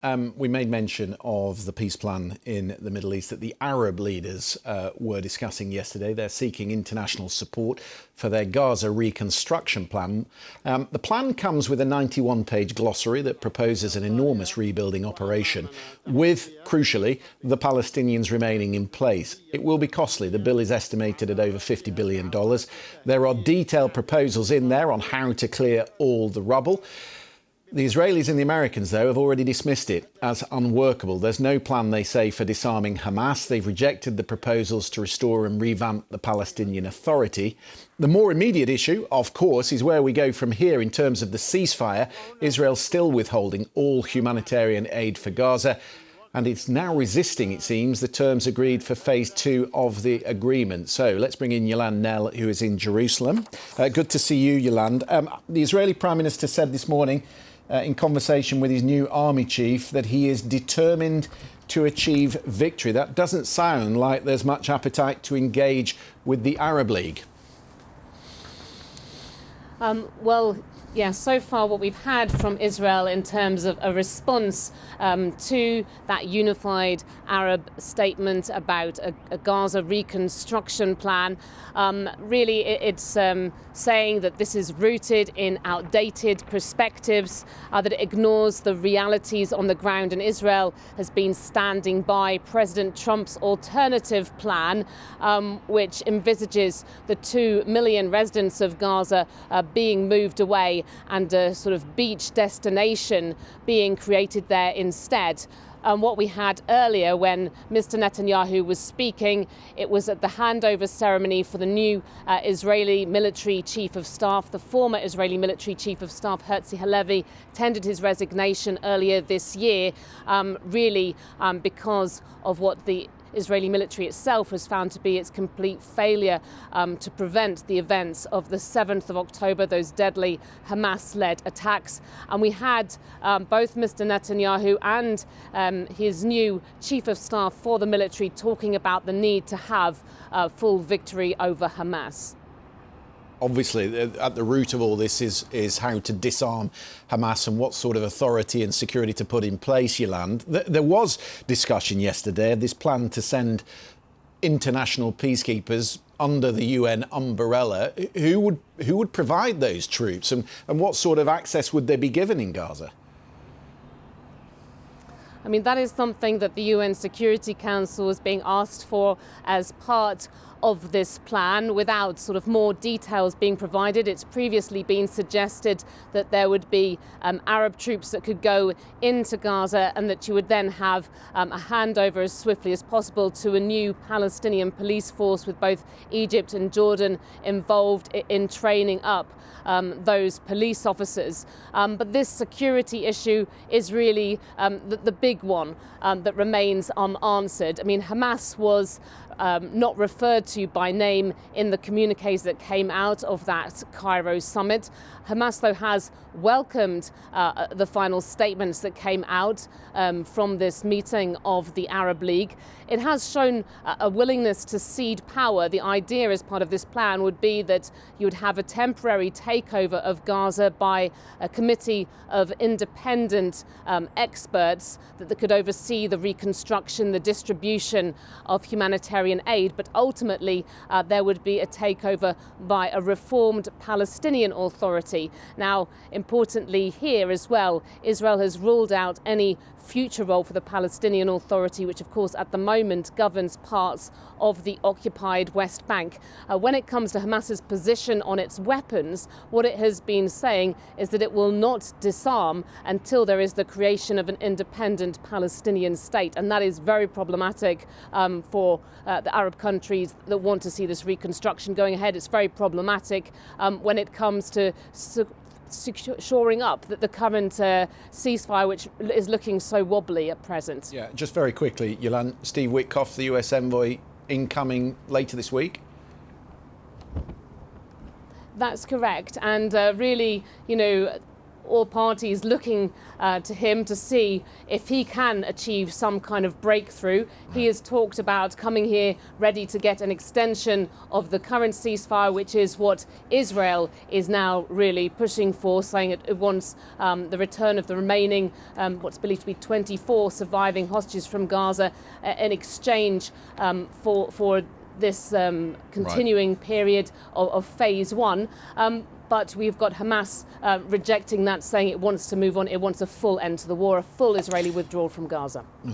We made mention of the peace plan in the Middle East that the Arab leaders were discussing yesterday. They're seeking international support for their Gaza reconstruction plan. The plan comes with a 91-page glossary that proposes an enormous rebuilding operation with, crucially, the Palestinians remaining in place. It will be costly. The bill is estimated at over $50 billion. There are detailed proposals in there on how to clear all the rubble. The Israelis and the Americans, though, have already dismissed it as unworkable. There's no plan, they say, for disarming Hamas. They've rejected the proposals to restore and revamp the Palestinian Authority. The more immediate issue, of course, is where we go from here in terms of the ceasefire. Israel's still withholding all humanitarian aid for Gaza, and it's now resisting, it seems, the terms agreed for phase 2 of the agreement. So let's bring in Yolande Nell, who is in Jerusalem. Good to see you, Yolande. The Israeli Prime Minister said this morning, in conversation with his new army chief, that he is determined to achieve victory. That doesn't sound like there's much appetite to engage with the Arab League. Yeah, so far what we've had from Israel in terms of a response to that unified Arab statement about a Gaza reconstruction plan, really it's saying that this is rooted in outdated perspectives, that it ignores the realities on the ground, and Israel has been standing by President Trump's alternative plan, which envisages the 2 million residents of Gaza being moved away and a sort of beach destination being created there instead. What we had earlier when Mr. Netanyahu was speaking, it was at the handover ceremony for the new Israeli military chief of staff. The former Israeli military chief of staff, Herzi Halevi, tendered his resignation earlier this year, really because of what the Israeli military itself has found to be its complete failure to prevent the events of the 7th of October, those deadly Hamas-led attacks. And we had both Mr. Netanyahu and his new chief of staff for the military talking about the need to have full victory over Hamas. Obviously, at the root of all this is how to disarm Hamas and what sort of authority and security to put in place, Yolande. There was discussion yesterday of this plan to send international peacekeepers under the UN umbrella. Who would provide those troops, and what sort of access would they be given in Gaza? I mean, that is something that the UN Security Council is being asked for as part of this plan, without sort of more details being provided. It's previously been suggested that there would be Arab troops that could go into Gaza, and that you would then have a handover as swiftly as possible to a new Palestinian police force with both Egypt and Jordan involved in training up those police officers. But this security issue is really the big one that remains unanswered. I mean, Hamas was not referred to by name in the communiques that came out of that Cairo summit. Hamas, though, has welcomed the final statements that came out from this meeting of the Arab League. It has shown a willingness to cede power. The idea as part of this plan would be that you would have a temporary takeover of Gaza by a committee of independent experts that could oversee the reconstruction, the distribution of humanitarian aid, but ultimately there would be a takeover by a reformed Palestinian Authority. Now, importantly here as well, Israel has ruled out any future role for the Palestinian Authority, which of course at the moment governs parts of the occupied West Bank. When it comes to Hamas's position on its weapons, what it has been saying is that it will not disarm until there is the creation of an independent Palestinian state, and that is very problematic for the Arab countries that want to see this reconstruction going ahead. It's very problematic when it comes to shoring up the current ceasefire, which is looking so wobbly at present. Yeah, just very quickly, Yolande, Steve Witkoff, the US envoy, incoming later this week? That's correct. And really, you know, all parties looking to him to see if he can achieve some kind of breakthrough. He has talked about coming here ready to get an extension of the current ceasefire, which is what Israel is now really pushing for, saying it wants the return of the remaining, what's believed to be 24 surviving hostages from Gaza in exchange for this continuing period of phase one. But we've got Hamas rejecting that, saying it wants to move on. It wants a full end to the war, a full Israeli withdrawal from Gaza.